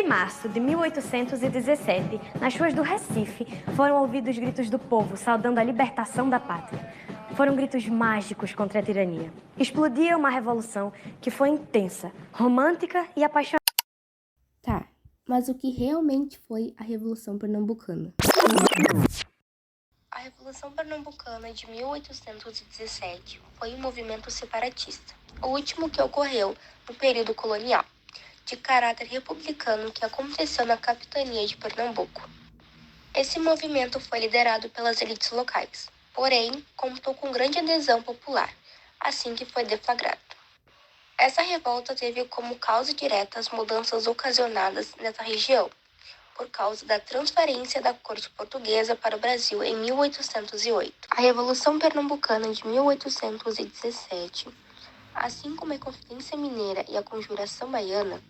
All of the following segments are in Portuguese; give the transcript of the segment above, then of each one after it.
março de 1817, nas ruas do Recife, foram ouvidos gritos do povo saudando a libertação da pátria. Foram gritos mágicos contra a tirania. Explodia uma revolução que foi intensa, romântica e apaixonada. Tá, mas o que realmente foi a Revolução Pernambucana? A Revolução Pernambucana de 1817 foi um movimento separatista, o último que ocorreu no período colonial, de caráter republicano que aconteceu na capitania de Pernambuco. Esse movimento foi liderado pelas elites locais, porém contou com grande adesão popular, assim que foi deflagrado. Essa revolta teve como causa direta as mudanças ocasionadas nessa região, por causa da transferência da corte portuguesa para o Brasil em 1808. A Revolução Pernambucana de 1817, assim como a Inconfidência Mineira e a Conjuração Baiana,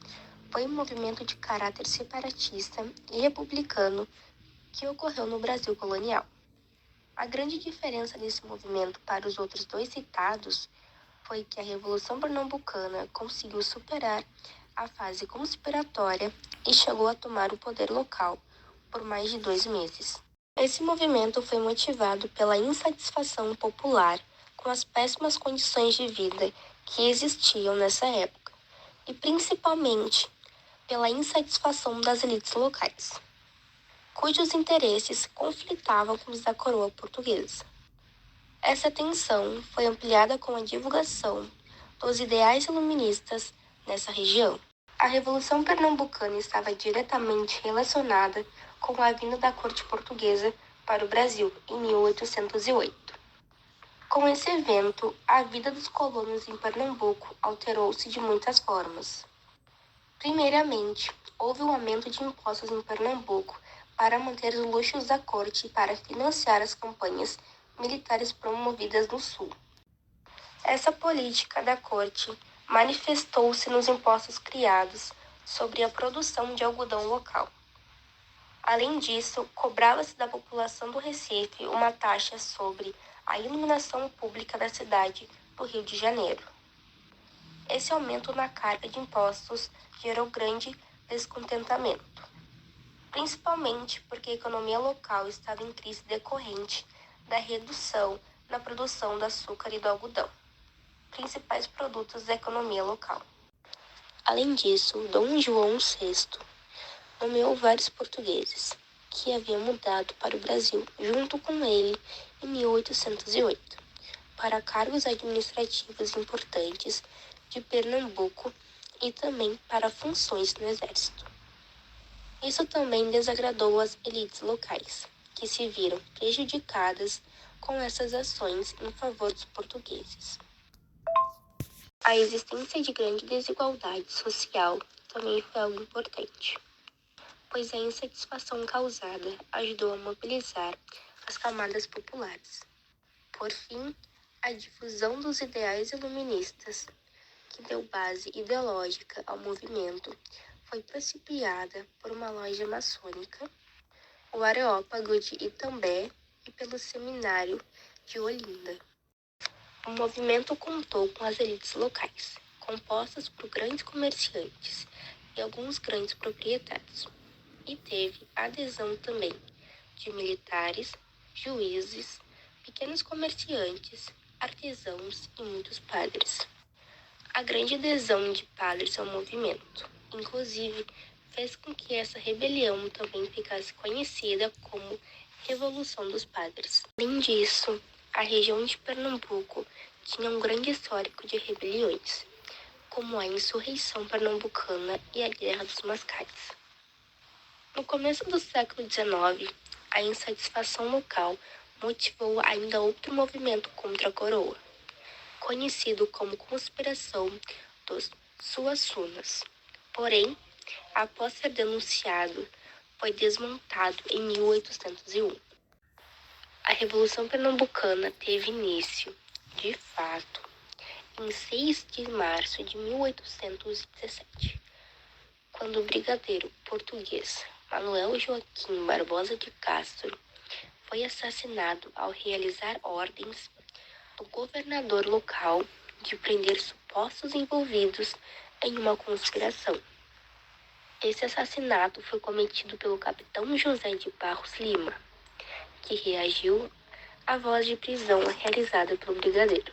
foi um movimento de caráter separatista e republicano que ocorreu no Brasil colonial. A grande diferença desse movimento para os outros dois citados foi que a Revolução Pernambucana conseguiu superar a fase conspiratória e chegou a tomar o poder local por mais de 2 meses. Esse movimento foi motivado pela insatisfação popular com as péssimas condições de vida que existiam nessa época, e principalmente pela insatisfação das elites locais, cujos interesses conflitavam com os da coroa portuguesa. Essa tensão foi ampliada com a divulgação dos ideais iluministas nessa região. A Revolução Pernambucana estava diretamente relacionada com a vinda da corte portuguesa para o Brasil em 1808. Com esse evento, a vida dos colonos em Pernambuco alterou-se de muitas formas. Primeiramente, houve um aumento de impostos em Pernambuco para manter os luxos da corte e para financiar as campanhas militares promovidas no Sul. Essa política da corte manifestou-se nos impostos criados sobre a produção de algodão local. Além disso, cobrava-se da população do Recife uma taxa sobre a iluminação pública da cidade do Rio de Janeiro. Esse aumento na carga de impostos gerou grande descontentamento, principalmente porque a economia local estava em crise decorrente da redução na produção do açúcar e do algodão, principais produtos da economia local. Além disso, Dom João VI nomeou vários portugueses que haviam mudado para o Brasil junto com ele em 1808 para cargos administrativos importantes de Pernambuco e também para funções no exército. Isso também desagradou as elites locais, que se viram prejudicadas com essas ações em favor dos portugueses. A existência de grande desigualdade social também foi algo importante, pois a insatisfação causada ajudou a mobilizar as camadas populares. Por fim, a difusão dos ideais iluministas, que deu base ideológica ao movimento, foi principiada por uma loja maçônica, o Areópago de Itambé e pelo Seminário de Olinda. O movimento contou com as elites locais, compostas por grandes comerciantes e alguns grandes proprietários, e teve adesão também de militares, juízes, pequenos comerciantes, artesãos e muitos padres. A grande adesão de padres ao movimento, inclusive, fez com que essa rebelião também ficasse conhecida como Revolução dos Padres. Além disso, a região de Pernambuco tinha um grande histórico de rebeliões, como a Insurreição Pernambucana e a Guerra dos Mascates. No começo do século XIX, a insatisfação local motivou ainda outro movimento contra a coroa, conhecido como Conspiração dos Suassunas. Porém, após ser denunciado, foi desmontado em 1801. A Revolução Pernambucana teve início, de fato, em 6 de março de 1817, quando o brigadeiro português Manuel Joaquim Barbosa de Castro foi assassinado ao realizar ordens do governador local de prender supostos envolvidos em uma conspiração. Esse assassinato foi cometido pelo capitão José de Barros Lima, que reagiu à voz de prisão realizada pelo brigadeiro.